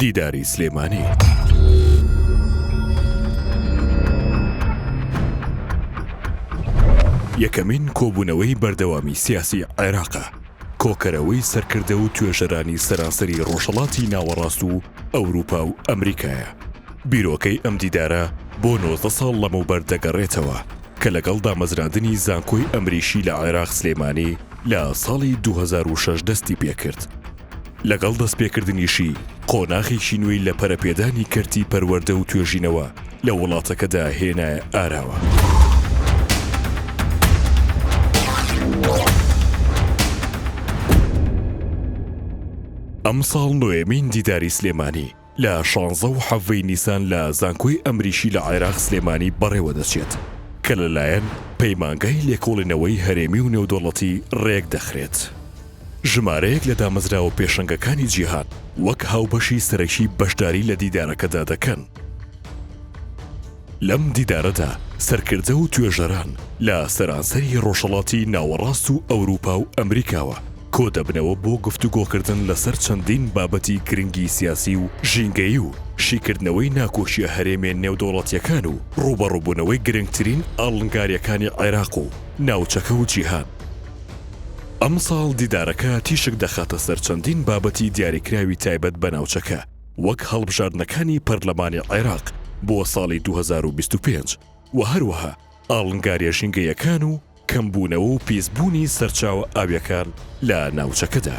دیداری سلێمانی. یەکەمین کۆبوونەوەی بەردەوامی سیاسی عێراقە، کۆکەرەوەی سەرکردە و توێژەرانی سەرانسەری ڕۆژهەڵاتی ناوەڕاست و ئەوروپا و ئەمریکایە. بیرۆکەی ئەم دیدارە بۆ 19 ساڵ لەمەوبەر دەگەڕێتەوە کە لەگەڵ دامەزراندنی زانکۆی ئەمریشی لە عێراق سلێمانی لە ساڵی 2006 دەستی پێکرد. لەگەڵ دەستپێکردنیشی قۆناغێکی نوێی لە پەرەپێدانی کەرتی پەروەردە و توێژینەوە لە وڵاتەکەدا هێنایە ئاراوە. ئەم ساڵ نوێمین دیداری سلێمانی لە 16 و 7 نیسان لە زانکۆی ئەمریشی لە عێراق سلێمانی بەڕێوە دەچێت کە لەلایەن پەیمانگای لێکۆڵینەوەی هەرێمی و نێودوڵەتی ڕێک دەخرێت. ژمارەیەک لە دامەزراوە پێشەنگەکانی جیهان وەک هاوبەشی سەرەکی بەشداری لە دیدارەکەدا دەکەن. لەم دیدارەدا سەرکردە و توێژەران لە سەرانسەری ڕۆژهەڵاتی ناوەڕاست و ئەوروپا و ئەمریکاوە کۆ دەبنەوە بۆ گفتوگۆکردن لەسەر چەندین بابەتی گرنگی سیاسی و ژینگەیی و شیکردنەوەی ناکۆشیە هەرێمێن نێودوڵەتیەکان و ڕوبەڕووبوونەوەی گرنگترین ئاڵنگاریەکانی عێراق و ناوچەکە و جیهان. ئەم ساڵ دیدارەکە تیشک دەخاتە سەر چەندین بابەتی دیاریکراوی تایبەت بە ناوچەکە وەک هەڵبژاردنەکانی پەرلەمانی عێراق بۆ ساڵی 2025 و هەروەها ئاڵنگاریە ژینگەیەکان و کەمبوونەوە و پیسبوونی سەرچاوە ئاویەکان لە ناوچەکەدا.